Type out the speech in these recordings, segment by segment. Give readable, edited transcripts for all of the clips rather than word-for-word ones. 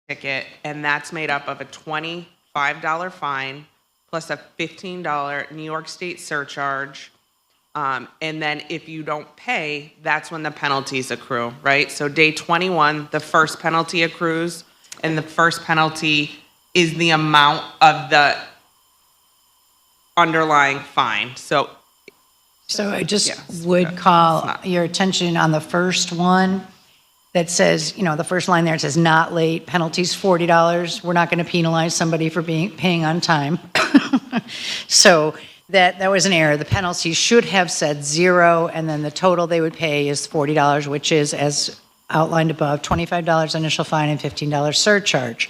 ticket, and that's made up of a $25 fine plus a $15 New York State surcharge. And then if you don't pay, that's when the penalties accrue, right? So day 21, the first penalty accrues, and the first penalty is the amount of the underlying fine. So I just Yes. would call your attention on the first one that says, the first line there, it says not late, penalties $40. We're not going to penalize somebody for paying on time. So that was an error. The penalty should have said 0, and then the total they would pay is $40, which is, as outlined above, $25 initial fine and $15 surcharge.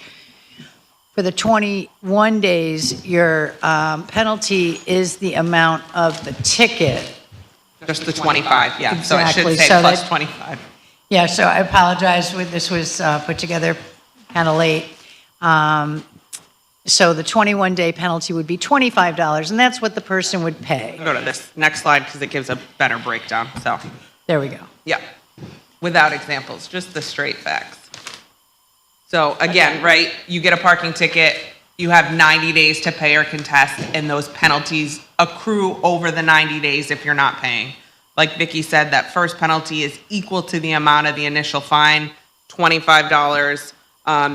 For the 21 days, your penalty is the amount of the ticket. just the 25, yeah. So it Exactly. should say So plus that- 25. Yeah, so I apologize, this was put together kind of late. So the 21-day penalty would be $25, and that's what the person would pay. Go to this next slide because it gives a better breakdown. So, There we go. yeah, without examples, just the straight facts. So again, right, you get a parking ticket, you have 90 days to pay or contest, and those penalties accrue over the 90 days if you're not paying. Like Vicki said, that first penalty is equal to the amount of the initial fine, $25.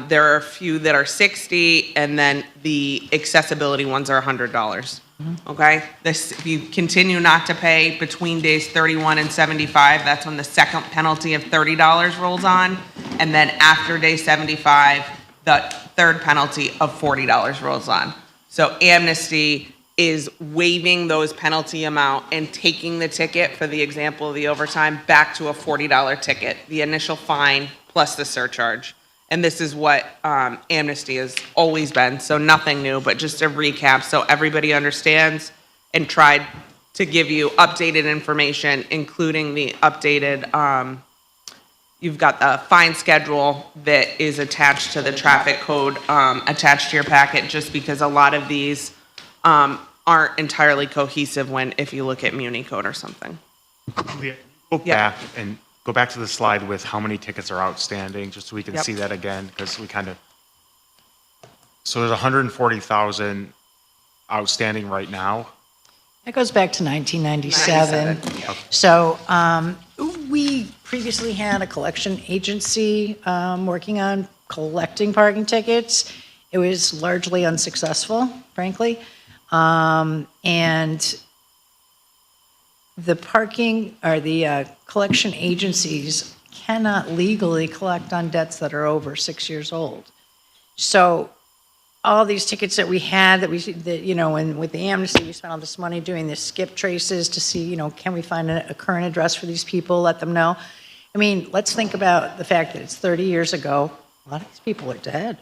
There are a few that are 60, and then the accessibility ones are $100. Okay? If you continue not to pay between days 31 and 75, that's when the second penalty of $30 rolls on. And then after day 75, the third penalty of $40 rolls on. So Amnesty is waiving those penalty amount and taking the ticket, for the example of the overtime, back to a $40 ticket, the initial fine plus the surcharge. And this is what Amnesty has always been, so nothing new, but just a recap so everybody understands, and tried to give you updated information, including the updated, you've got the fine schedule that is attached to the traffic code, attached to your packet, just because a lot of these aren't entirely cohesive if you look at Muni code or something. Go Yeah. back and go back to the slide with how many tickets are outstanding, just so we can Yep. see that again, because we so there's 140,000 outstanding right now. That goes back to 1997. So we previously had a collection agency working on collecting parking tickets. It was largely unsuccessful, frankly. And the collection agencies cannot legally collect on debts that are over 6 years old. So all these tickets that we had, and with the Amnesty, we spent all this money doing the skip traces to see, can we find a current address for these people, let them know. I mean, let's think about the fact that it's 30 years ago. A lot of these people are dead.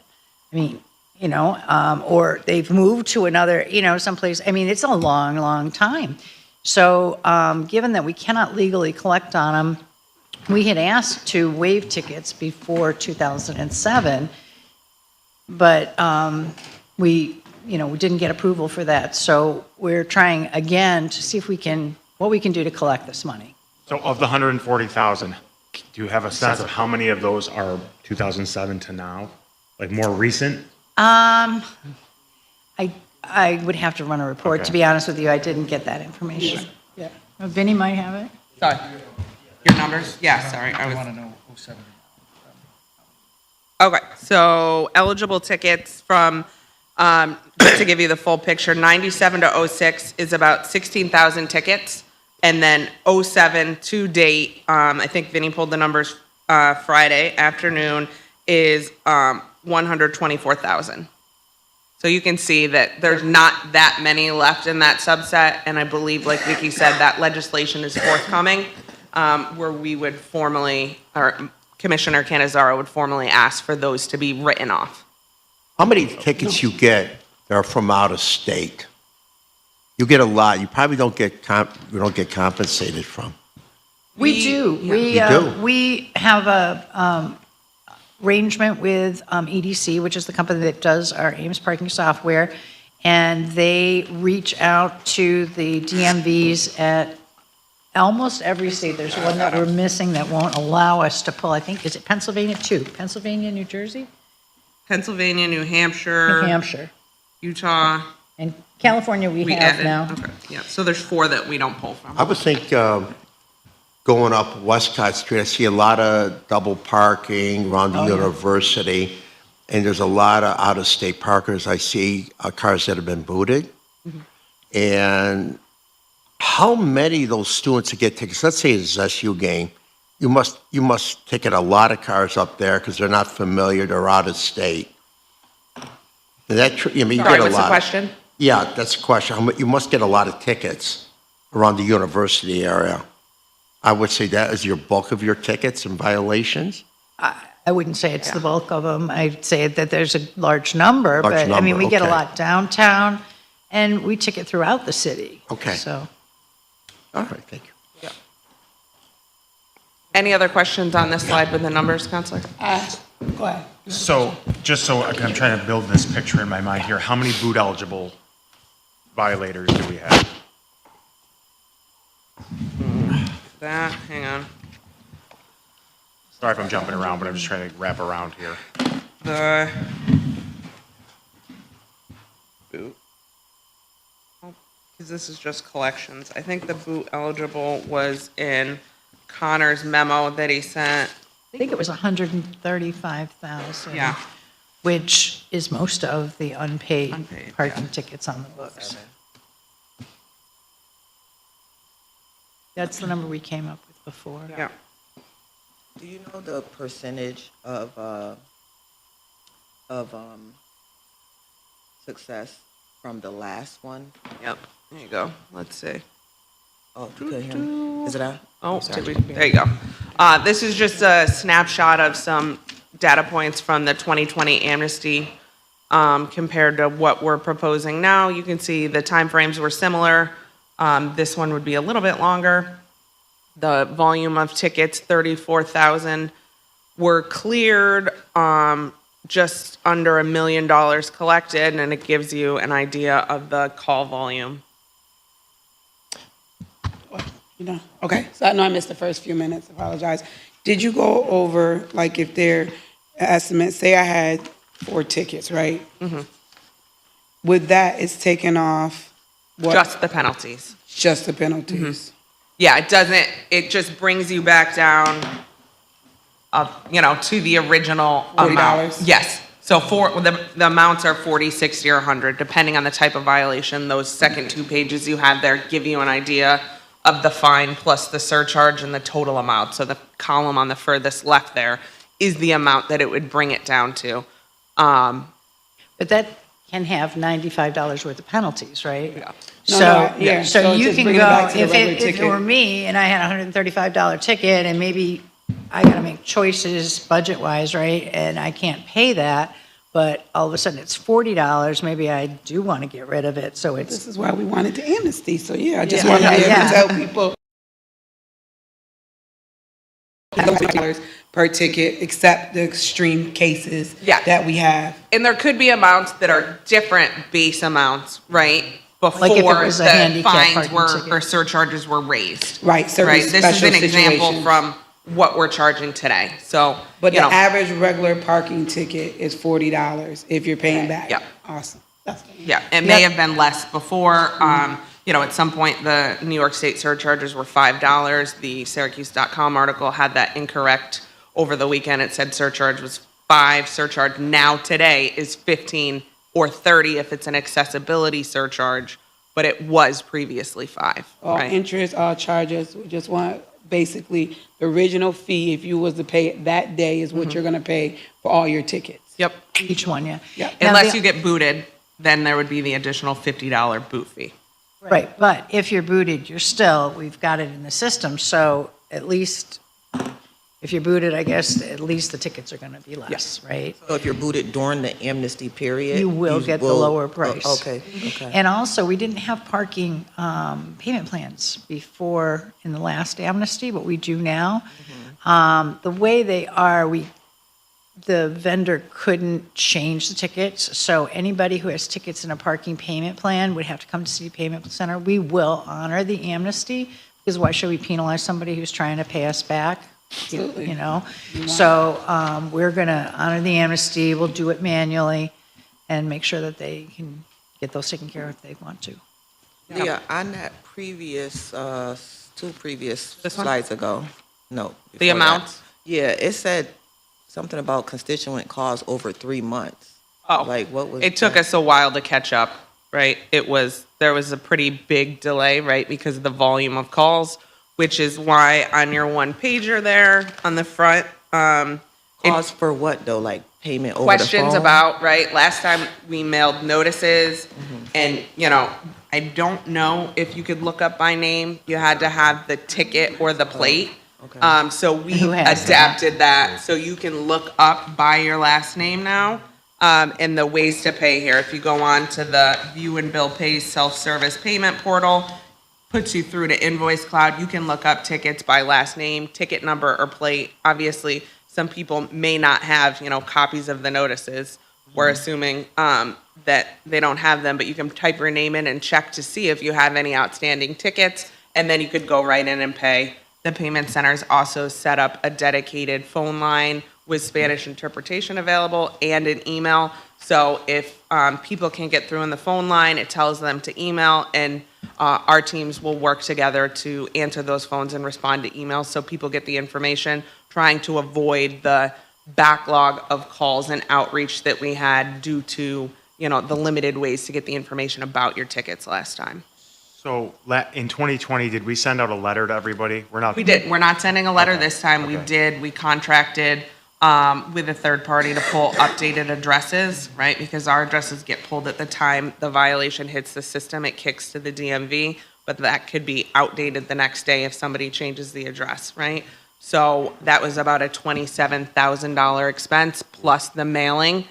I mean, or they've moved to another, someplace. I mean, it's a long, long time. So given that we cannot legally collect on them, we had asked to waive tickets before 2007, but we didn't get approval for that. So we're trying again to see what we can do to collect this money. So of the 140,000, do you have a sense of how many of those are 2007 to now? Like more recent? I would have to run a report, to be honest with you. I didn't get that information. Yeah. Vinny might have it. Sorry. Your numbers? Yeah, sorry. I want to know 07. Okay, so eligible tickets from, just to give you the full picture, 97 to 06 is about 16,000 tickets. And then 07 to date, I think Vinny pulled the numbers Friday afternoon, is 124,000. So you can see that there's not that many left in that subset. And I believe, like Vicki said, that legislation is forthcoming, where we would formally, or Commissioner Canizaro would formally ask for those to be written off. How many tickets you get that are from out of state? You get a lot. You probably don't get compensated from. We do. You do? We have a arrangement with EDC, which is the company that does our Ames parking software, and they reach out to the DMVs at almost every state. There's one that we're missing that won't allow us to pull. I think, is it Pennsylvania too? Pennsylvania, New Jersey? Pennsylvania, New New Hampshire, Hampshire. Utah. And California we have added. now. Okay, yeah, so there's 4 that we don't pull from. I would think going up Westcott Street, I see a lot of double parking around the university, and there's a lot of out-of-state parkers. I see cars that have been booted. And how many of those students that get tickets, let's say it's a SU game, you must ticket a lot of cars up there because they're not familiar, they're out of state. And that, you Sorry, get a what's the lot. question? Yeah, that's the question. You must get a lot of tickets around the university area. I would say that is your bulk of your tickets and violations. I wouldn't say it's the bulk of them. I'd say that there's a large number, Large but I mean, number, we get a okay. lot downtown, and we ticket throughout the city. Okay. So, All right, thank you. Any other questions on this slide with the numbers, Counselor? go ahead. So, just so I'm trying to build this picture in my mind here, how many boot eligible violators do we have? Hang on. Sorry if I'm jumping around, but I'm just trying to wrap around here. The boot. Because this is just collections. I think the boot eligible was in Connor's memo that he sent. I think it was 135,000. Yeah. Which is most of the unpaid Unpaid, parking tickets on the books. That's the number we came up with before. Yeah. Do you know the percentage of success from the last one? Yep. There you go. Let's see. Oh, you couldn't hear me? Is it out? Oh, there you go. This is just a snapshot of some data points from the 2020 amnesty compared to what we're proposing now. You can see the timeframes were similar. This one would be a little bit longer. The volume of tickets, 34,000, were cleared, just under $1 million collected, and it gives you an idea of the call volume. You know, okay, so I know I missed the first few minutes, apologize. Did you go over, like, if their estimate, say I had 4 tickets, right? Mm-hmm. With that, it's taken off what? Just the penalties. Just the penalties. Yeah, it just brings you back down, to the original amount. $40? Yes. So the amounts are 40, 60, or 100, depending on the type of violation. Those second 2 pages you have there give you an idea of the fine plus the surcharge and the total amount. So the column on the furthest left there is the amount that it would bring it down to. But that can have $95 worth of penalties, right? Yeah. No, So, no, yeah, so so you just can bring it go, back to the if regular it ticket. were me and I had a $135 ticket and maybe I gotta make choices budget-wise, right? And I can't pay that, but all of a sudden it's $40, maybe I do want to get rid of it, so it's, This is why we wanted the amnesty, so yeah, I just Yeah. want to be able to Yeah. tell people $100 per ticket, except the extreme cases Yeah. that we have. And there could be amounts that are different base amounts, right? Like if it Before was a the handicap fines parking were, ticket. or surcharges were raised. Right, certain Right, this is special an example situations. from what we're charging today, so, But you the know, average regular parking ticket is $40 if you're paying back. Yeah. Awesome. That's yeah, it may Yep. have been less before. At some point, the New York State surcharges were $5. The Syracuse.com article had that incorrect over the weekend. It said surcharge was 5. Surcharge now today is 15 or 30 if it's an accessibility surcharge, but it was previously 5, all right? interest, all charges. We just want basically the original fee, if you was to pay it that day, is what you're gonna pay for all your tickets. Yep. each one, yeah. Yeah. Now, Unless the- you get booted, then there would be the additional $50 boot fee. Right, but if you're booted, we've got it in the system, so at least, if you're booted, I guess, at least the tickets are gonna be less, right? So if you're booted during the amnesty period? You will get the lower price. Okay, okay. And also, we didn't have parking payment plans before in the last amnesty, but we do now. The way they are, the vendor couldn't change the tickets, so anybody who has tickets in a parking payment plan would have to come to City Payment Center. We will honor the amnesty, because why should we penalize somebody who's trying to pay us back? Absolutely. you know? So we're going to honor the amnesty, we'll do it manually, and make sure that they can get those taken care of if they want to. Yeah, on that previous, two previous This one? slides ago, no. The before that. amounts? Yeah, it said something about constituent calls over 3 months. Oh, Like, what was it took that? us a while to catch up, right? There was a pretty big delay, right, because of the volume of calls, which is why on your one pager there on the front, Calls for what, though? Like payment over the questions phone? about, right? Last time we mailed notices Mm-hmm. and, I don't know if you could look up by name. You had to have the ticket or the plate. okay. So we Who has that? adapted that, so you can look up by your last name now. And the ways to pay here, if you go on to the View and Bill Pay self-service payment portal, puts you through to Invoice Cloud. You can look up tickets by last name, ticket number, or plate. Obviously, some people may not have, copies of the notices. We're assuming that they don't have them, but you can type your name in and check to see if you have any outstanding tickets, and then you could go right in and pay. The payment centers also set up a dedicated phone line with Spanish interpretation available and an email. So if people can't get through on the phone line, it tells them to email, and our teams will work together to answer those phones and respond to emails so people get the information, trying to avoid the backlog of calls and outreach that we had due to, the limited ways to get the information about your tickets last time. So in 2020, did we send out a letter to everybody? We're not. We did. We're not sending a letter Okay, this time. We okay. did. We contracted with a third party to pull updated addresses, right? Because our addresses get pulled at the time the violation hits the system. It kicks to the DMV, but that could be outdated the next day if somebody changes the address, right? So that was about a $27,000 expense plus the mailing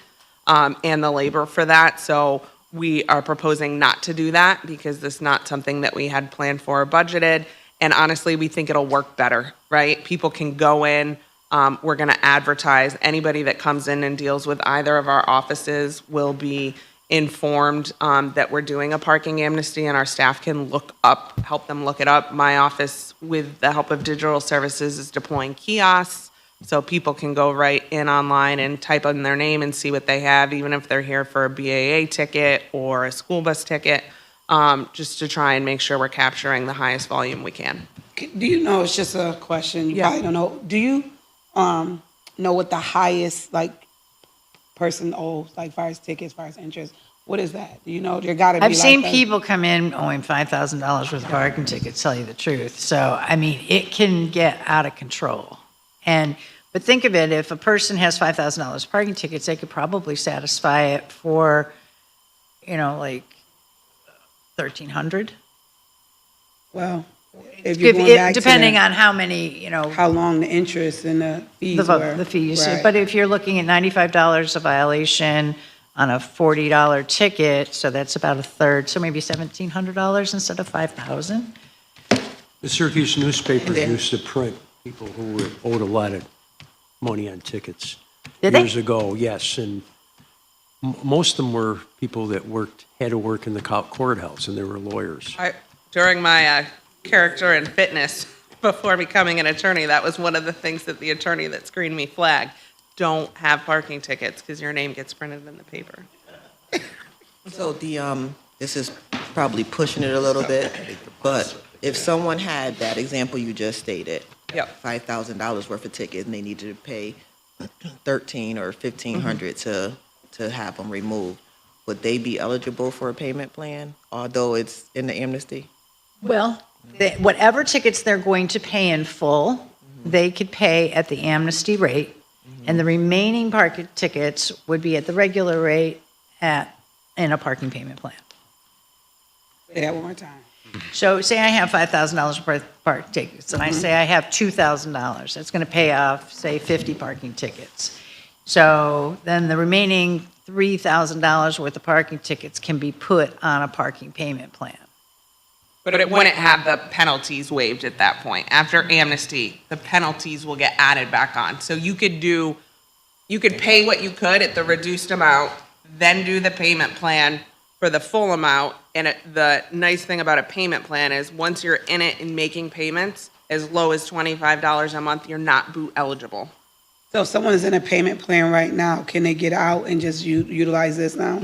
and the labor for that. So we are proposing not to do that because this is not something that we had planned for or budgeted. And honestly, we think it'll work better, right? People can go in. We're going to advertise. Anybody that comes in and deals with either of our offices will be informed that we're doing a parking amnesty, and our staff can help them look it up. My office, with the help of digital services, is deploying kiosks, so people can go right in online and type in their name and see what they have, even if they're here for a BAA ticket or a school bus ticket, just to try and make sure we're capturing the highest volume we can. Do you know, it's just a question, you probably don't know, do you know what the highest, person owes, as far as tickets, as far as interest? What is that? Do you know? There gotta be I've seen a- people come in owing $5,000 worth of parking tickets, tell you the truth. So, it can get out of control. But think of it, if a person has $5,000 parking tickets, they could probably satisfy it for, $1,300. Well, if you're going back to Depending the- on how many, how long the interest and the fees were. the fees. Right. But if you're looking at $95 a violation on a $40 ticket, so that's about a third, so maybe $1,700 instead of $5,000. The Syracuse newspapers then- used to print people who were owed a lot of money on tickets. Did they? Years ago, yes, and most of them were people that had to work in the courthouse, and they were lawyers. During my character and fitness before becoming an attorney, that was one of the things that the attorney that screened me flagged. Don't have parking tickets because your name gets printed in the paper. So this is probably pushing it a little bit, but if someone had that example you just stated, Yep. $5,000 worth of tickets, and they needed to pay $1,300 or $1,500 to have them removed, would they be eligible for a payment plan, although it's in the amnesty? Well, whatever tickets they're going to pay in full, they could pay at the amnesty rate, and the remaining parking tickets would be at the regular rate in a parking payment plan. Say that one more time. So say I have $5,000 worth of parking tickets, and I say I have $2,000. That's going to pay off, say, 50 parking tickets. So then the remaining $3,000 worth of parking tickets can be put on a parking payment plan. But it wouldn't have the penalties waived at that point. After amnesty, the penalties will get added back on. So you could pay what you could at the reduced amount, then do the payment plan, for the full amount. And the nice thing about a payment plan is once you're in it and making payments, as low as $25 a month, you're not boot eligible. So if someone is in a payment plan right now, can they get out and just utilize this now?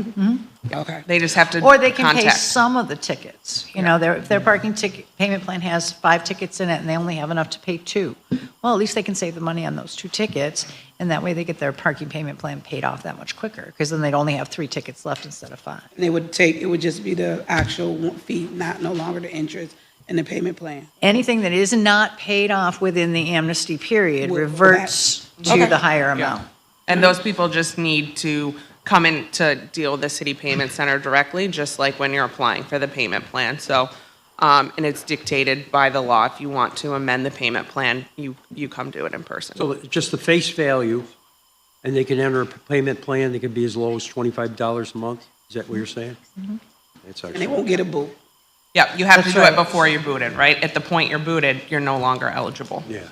Okay. They just have to Or they can pay contact. some of the tickets. You know, if their parking ticket, payment plan has 5 tickets in it and they only have enough to pay 2, well, at least they can save the money on those 2 tickets, and that way they get their parking payment plan paid off that much quicker, because then they'd only have 3 tickets left instead of 5. And it would just be the actual fee, no longer the interest in the payment plan. Anything that is not paid off within the amnesty period Will- will reverts to Okay. the higher amount. And those people just need to come in to deal with the city payment center directly, just like when you're applying for the payment plan. So, and it's dictated by the law. If you want to amend the payment plan, you come do it in person. So just the face value, and they can enter a payment plan, they can be as low as $25 a month? Is that what you're saying? That's And they actually, won't get a boot. Yeah, you have to That's do right. it before you're booted, right? At the point you're booted, you're no longer eligible. yeah.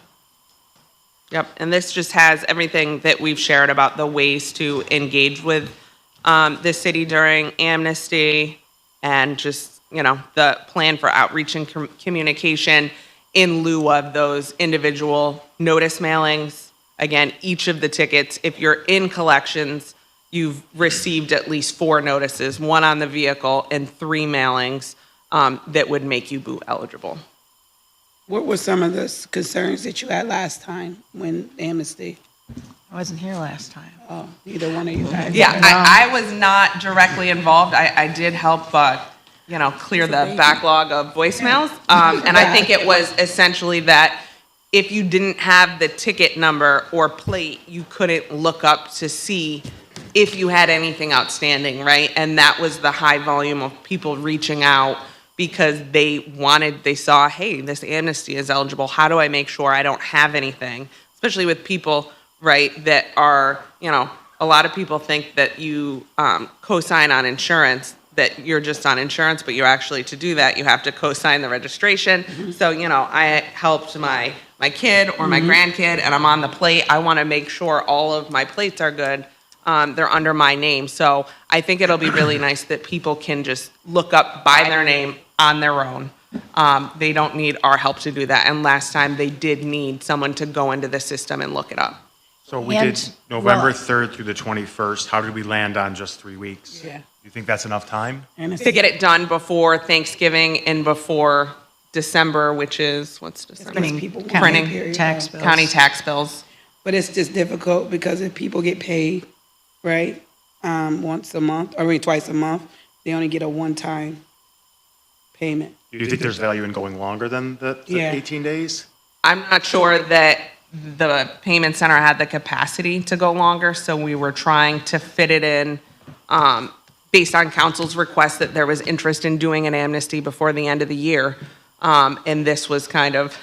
Yep, and this just has everything that we've shared about the ways to engage with the city during amnesty and just, you know, the plan for outreach and communication in lieu of those individual notice mailings. Again, each of the tickets, if you're in collections, you've received at least 4 notices, 1 on the vehicle and 3 mailings that would make you boot eligible. What were some of the concerns that you had last time when amnesty? I wasn't here last time. Oh, either one of you guys? Yeah, I was not directly involved. I did help, you know, clear the backlog of voicemails. And I think it was essentially that if you didn't have the ticket number or plate, you couldn't look up to see if you had anything outstanding, right? And that was the high volume of people reaching out because they saw, hey, this amnesty is eligible. How do I make sure I don't have anything? Especially with people, right, that are, you know, a lot of people think that you co-sign on insurance, that you're just on insurance, but you're actually, to do that, you have to co-sign the registration. So, you know, I helped my kid or my grandkid, and I'm on the plate. I want to make sure all of my plates are good. They're under my name. So I think it'll be really nice that people can just look up by their name on their own. They don't need our help to do that. And last time they did need someone to go into the system and look it up. So we And- did November well- 3rd through the 21st. How did we land on just 3 weeks? Yeah. You think that's enough time? To get it done before Thanksgiving and before December, which is, what's December? Printing people want Printing. that period. Tax bills. County tax bills. But it's just difficult because if people get paid, right, once a month, or twice a month, they only get a one-time payment. Do you think there's value in going longer than the Yeah. 18 days? I'm not sure that the payment center had the capacity to go longer, so we were trying to fit it in based on council's request that there was interest in doing an amnesty before the end of the year. And this was kind of,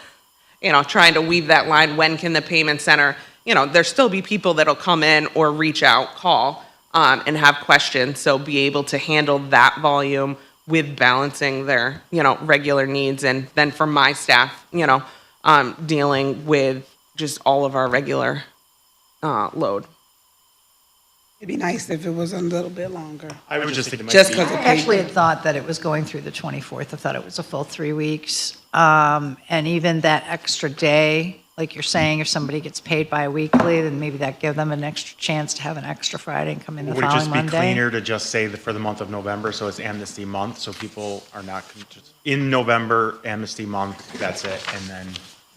you know, trying to weave that line. When can the payment center, you know, there'll still be people that'll come in or reach out, call, and have questions. So be able to handle that volume with balancing their, you know, regular needs. And then for my staff, you know, dealing with just all of our regular load. It'd be nice if it was a little bit longer. I would just think it might Just be. because I actually had thought that it was going through the 24th. I thought it was a full 3 weeks. And even that extra day, like you're saying, if somebody gets paid bi-weekly, then maybe that give them an extra chance to have an extra Friday and come in the Would it following just be Monday. cleaner to just say for the month of November, so it's amnesty month, so people are not, just in November, amnesty month, that's it, and then,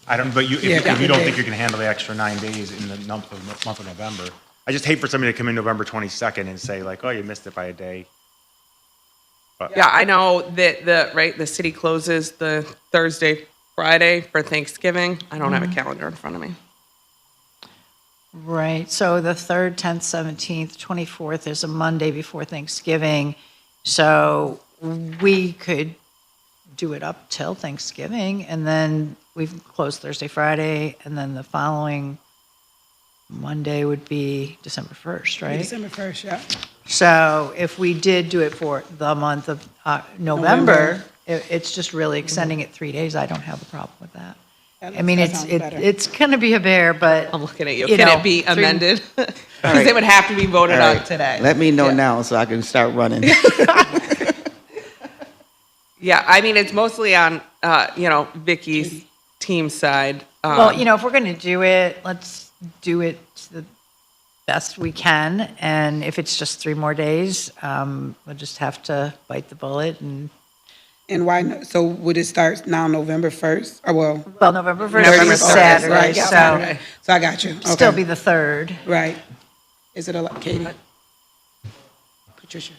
I don't, but Yeah, if you don't okay. think you can handle the extra 9 days in the month of November, I just hate for somebody to come in November 22nd and say like, oh, you missed it by a day. Yeah, I know that the city closes the Thursday, Friday for Thanksgiving. I don't have a calendar in front of me. Right, so the 3rd, 10th, 17th, 24th is a Monday before Thanksgiving. So we could do it up till Thanksgiving, and then we've closed Thursday, Friday, and then the following Monday would be December 1st, right? December 1st, yeah. So if we did do it for the month of November, it's just really extending it 3 days. I don't have a problem with that. I mean, That sounds better. it's going to be a bear, but. I'm looking at you. You Can know, it be 3 amended? Because it would have to be voted All on right. today. Let me know now so I can start running. Yeah, I mean, it's mostly on, Vicky's team side. Well, if we're going to do it, let's do it the best we can. And if it's just 3 more days, we'll just have to bite the bullet. And So would it start now November 1st? Well, November 1st November is 3rd, Saturday, right, so Saturday. So I got you. still Okay. be the 3rd. Right. Is it Katie? Patricia?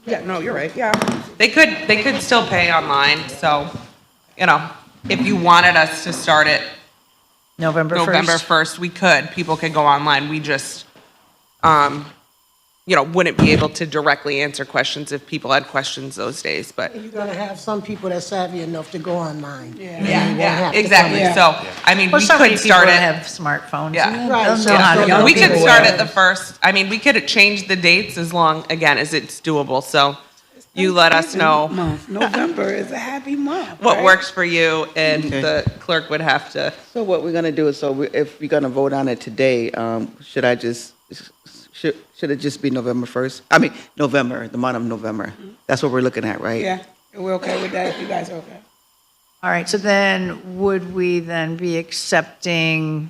Yeah, no, you're right, yeah. They could still pay online, so, if you wanted us to start it November 1st. November 1st, we could. People could go online. We just, wouldn't be able to directly answer questions if people had questions those days, but. You're gonna have some people that's savvy enough to go online. Yeah, exactly. Yeah. So, I mean, Well, we so many could people start it. have smartphones. Yeah. and Right, they'll so know how to young go. We could people start have- it the 1st. I mean, we could change the dates as long, again, as it's doable. So you let us know Month. November is a happy month. what right? works for you, and Okay. the clerk would have to. So what we're gonna do is, if we're gonna vote on it today, should it just be November 1st? I mean, November, the month of November. That's what we're looking at, right? Yeah, we're okay with that if you guys are okay. All right, so then would we then be accepting,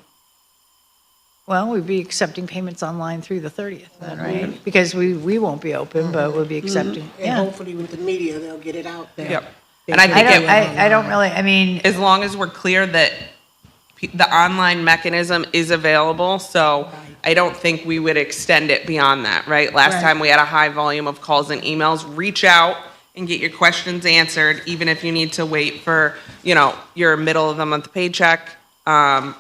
we'd be accepting payments online through the 30th then, right? Because we won't be open, but we'll be accepting, And yeah. hopefully with the media, they'll get it out there. Yep. They And I can think do it- it I don't really, I mean, As long as we're clear that the online mechanism is available, so I don't think we would extend it beyond that, right? Last Right. time we had a high volume of calls and emails. Reach out and get your questions answered, even if you need to wait for, your middle of the month paycheck,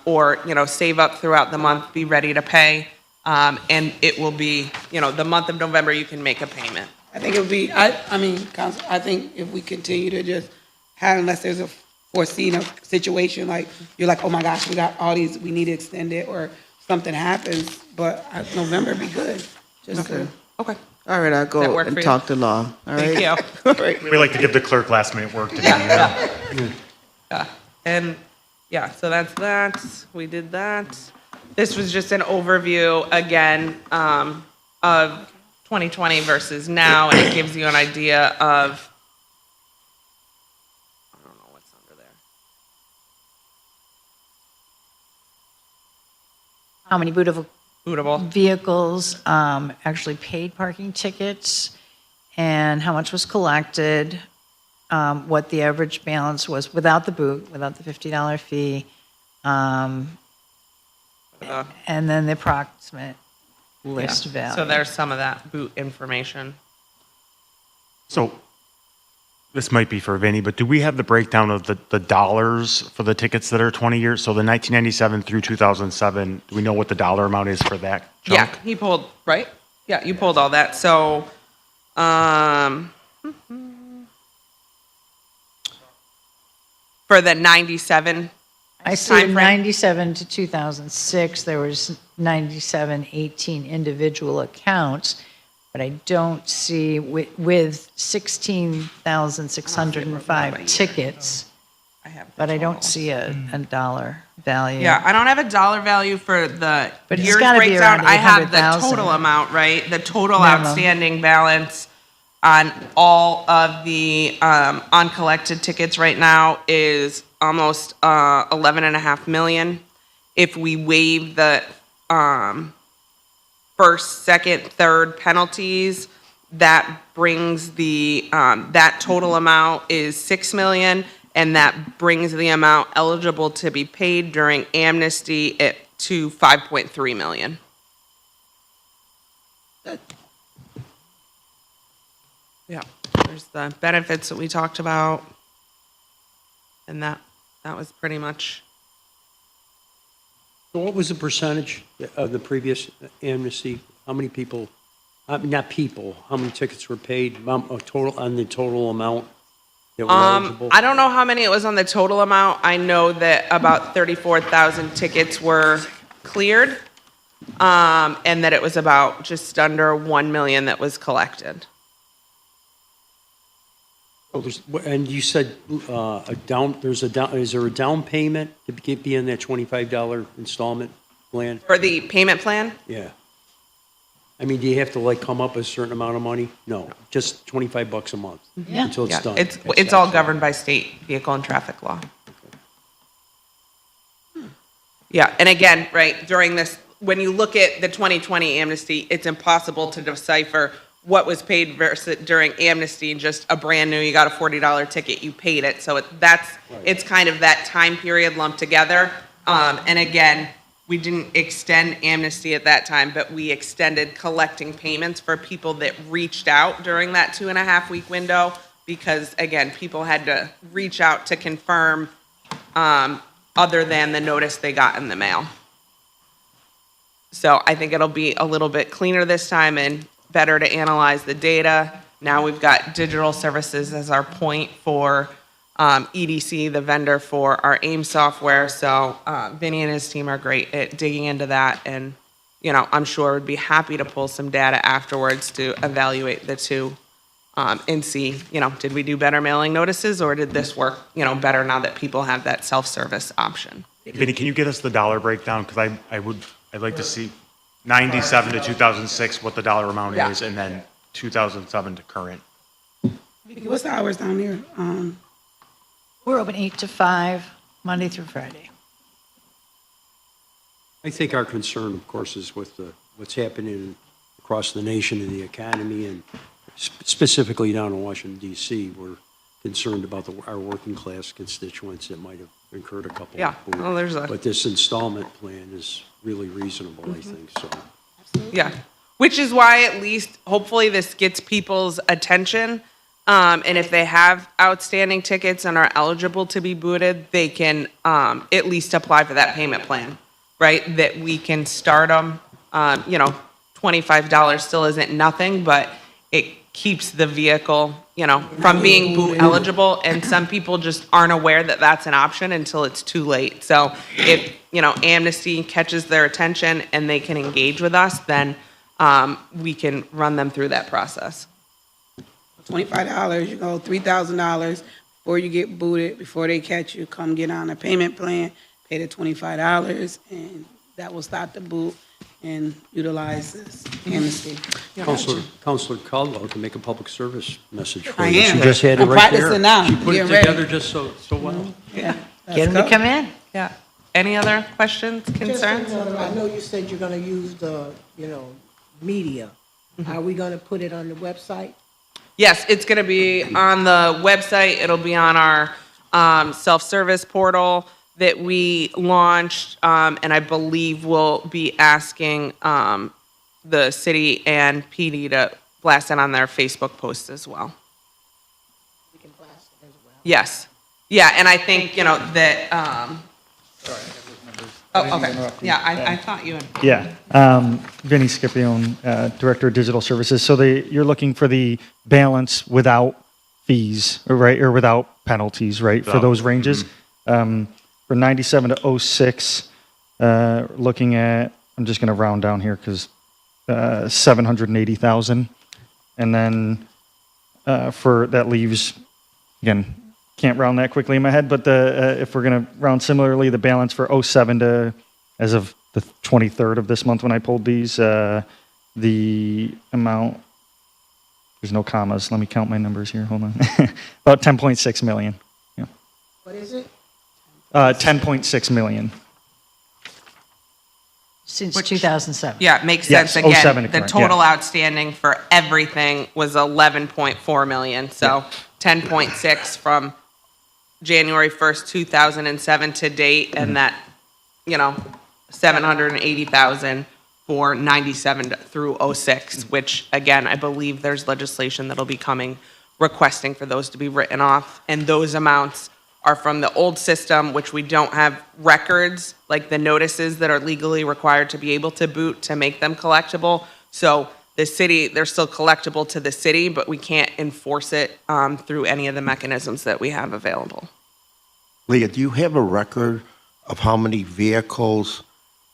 or, save up throughout the month, be ready to pay. And it will be, the month of November, you can make a payment. I think it would be, Council, I think if we continue to just have, unless there's a foreseen situation, like, you're like, oh my gosh, we got all these, we need to extend it, or something happens, but November be good, just to. Okay. All right, I'll Does that go work for and you? talk to law, all right? Thank you. All right. We like to give the clerk last minute work to do. Yeah, and, so that's that, we did that. This was just an overview, again, of 2020 versus now, and it gives you an idea of, I don't know what's under there. how many bootable Bootable, vehicles actually paid parking tickets, and how much was collected, what the average balance was without the boot, without the $50 fee, and then the approximate list value. so there's some of that boot information. So this might be for Vinny, but do we have the breakdown of the dollars for the tickets that are 20 years? So the 1997 through 2007, do we know what the dollar amount is for that chunk? Yeah, he pulled, right? Yeah, you pulled all that, so, for the 97, I see in timeframe? 97 to 2006, there was 18 individual accounts, but I don't see, with 16,605 tickets, I have the but I don't total. see a dollar value. Yeah, I don't have a dollar value for the But it's year's gotta be breakdown. around I have the 800,000. total amount, right? The total Minimum. outstanding balance on all of the uncollected tickets right now is almost 11.5 million. If we waive the first, second, third penalties, that brings the that total amount is 6 million, and that brings the amount eligible to be paid during amnesty to 5.3 million. Yeah, there's the benefits that we talked about, and that was pretty much. So what was the percentage of the previous amnesty? How many people, not people, how many tickets were paid, on the total amount that were eligible? I don't know how many it was on the total amount. I know that about 34,000 tickets were cleared, and that it was about just under 1 million that was collected. And you said is there a down payment to be in that $25 installment plan? For the payment plan, Yeah. I mean, do you have to like come up with a certain amount of money? No, just $25 a month Yeah. until it's Yeah, done. it's That's all actually- governed by state vehicle and traffic law. Yeah, and again, right, during this, when you look at the 2020 amnesty, it's impossible to decipher what was paid versus during amnesty, just a brand new, you got a $40 ticket, you paid it. So it's kind of that time period lumped together. And again, we didn't extend amnesty at that time, but we extended collecting payments for people that reached out during that 2.5-week window, because again, people had to reach out to confirm, other than the notice they got in the mail. So I think it'll be a little bit cleaner this time and better to analyze the data. Now we've got digital services as our point for EDC, the vendor for our AIM software. So Vinny and his team are great at digging into that, and I'm sure would be happy to pull some data afterwards to evaluate the two and see, did we do better mailing notices, or did this work, better now that people have that self-service option? Vinny, can you get us the dollar breakdown? Because I'd like to see 97 to 2006, what the dollar amount Yeah. is, and then 2007 to current. What's the hours down there? We're open 8 to 5, Monday through Friday. I think our concern, of course, is with what's happening across the nation and the economy, and specifically down in Washington DC. We're concerned about our working class constituents that might have incurred a couple. Yeah, of well, there's a- But this installment plan is really reasonable, I think, so. Yeah, which is why at least hopefully this gets people's attention. And if they have outstanding tickets and are eligible to be booted, they can at least apply for that payment plan, right? That we can start them, $25 still isn't nothing, but it keeps the vehicle, from being boot eligible. And some people just aren't aware that that's an option until it's too late. So if, amnesty catches their attention and they can engage with us, then we can run them through that process. $25, you go $3,000 before you get booted, before they catch you, come get on a payment plan, pay the $25, and that will stop the boot and utilize this amnesty. Counselor Caldwell can make a public service message for I you. am. She just had it I'm right there. practicing now. She put it Getting ready. together just so well. Yeah. Get them to come in. Yeah. Any other questions, Just concerns? another, I know you said you're gonna use the, media. Mm-hmm. Are we gonna put it on the website? Yes, it's going to be on the website. It'll be on our self-service portal that we launched, and I believe we'll be asking the city and PD to blast it on their Facebook posts as well. We can blast it as well. Yes. Yeah, and I think, that, oh, okay. Yeah, I thought you had. Yeah, Vinny Scipione, Director of Digital Services. So you're looking for the balance without fees, right, or without penalties, right, for those ranges? For 97 to 06, looking at, I'm just going to round down here because 780,000. And then for, that leaves, again, can't round that quickly in my head, but if we're going to round similarly, the balance for 07 to, as of the 23rd of this month when I pulled these, the amount, there's no commas, let me count my numbers here, hold on. About 10.6 million. Yeah. What is it? 10.6 million. Since 2007. Yeah, it makes Yes, sense. 07 Again, to the current, total yeah. outstanding for everything was 11.4 million. So 10.6 from January 1st, 2007 to date, and that, 780,000 for 97 through 06, which again, I believe there's legislation that'll be coming requesting for those to be written off. And those amounts are from the old system, which we don't have records, like the notices that are legally required to be able to boot to make them collectible. So the city, they're still collectible to the city, but we can't enforce it through any of the mechanisms that we have available. Leah, do you have a record of how many vehicles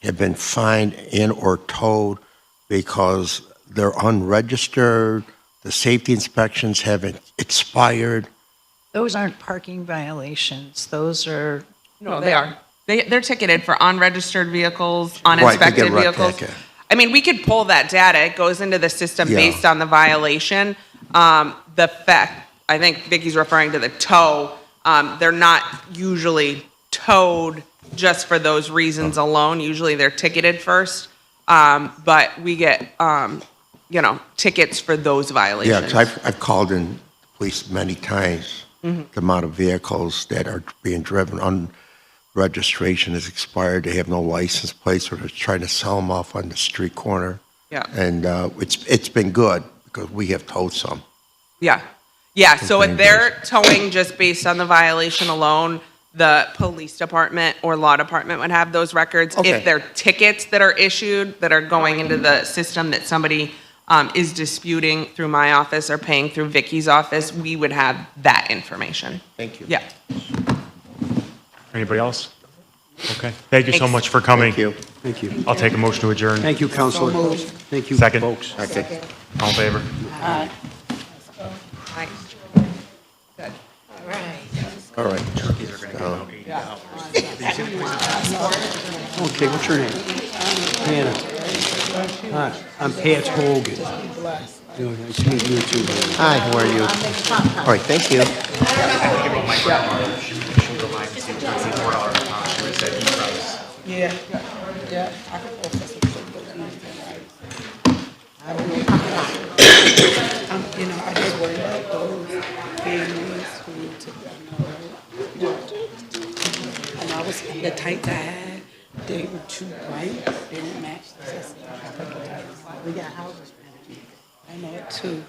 have been fined in or towed because they're unregistered, the safety inspections haven't expired? Those aren't parking violations. Those are. No, they are. They're ticketed for unregistered vehicles, Right, they get uninspected red vehicles. ticket. I mean, we could pull that data. It goes into the system Yeah. based on the violation. The fact, I think Vicky's referring to the tow. They're not usually towed just for those reasons alone. Usually they're ticketed first. But we get, tickets for those Yeah, violations. because I've called in the police many times. The amount of vehicles that are being driven on registration is expired, they have no license plates, or they're trying to sell them off on the street corner. Yeah. And it's been good, because we have towed some. Yeah. Yeah, so if Something they're towing just based on the violation alone, the police department or law department would have those records. Okay. If they're tickets that are issued, that are going into the system that somebody is disputing through my office or paying through Vicky's office, we would have that information. Thank you. Yeah. Anybody else? Okay. Thank you so Thanks. much for coming. Thank you. Thank you. I'll take a motion to adjourn. Thank you, Counselor. Thank you, Second. folks. Okay. All in favor? All right. Okay, what's your name? Hannah. Hi, I'm Pat Hogan. Nice to meet you too. Hi, how are you? All right, thank you. Yeah, yeah, I could process it. I just worry about those families who took that number. And I was, the tights I had, they were too bright, they didn't match the system. We got houses. I know it too.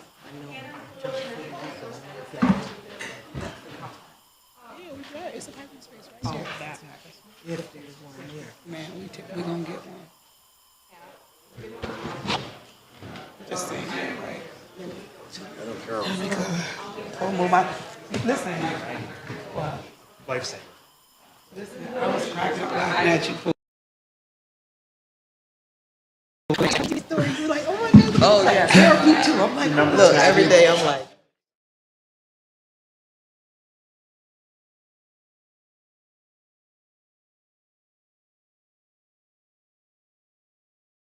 It's a parking space right there. If there's one here. Man, we gonna get one. Just saying, right? Let me go. Oh, move my, listen. Lifesaver. Listen, I was cracking up laughing at you. Oh, yeah. Syracuse too. I'm like, look, every day I'm like.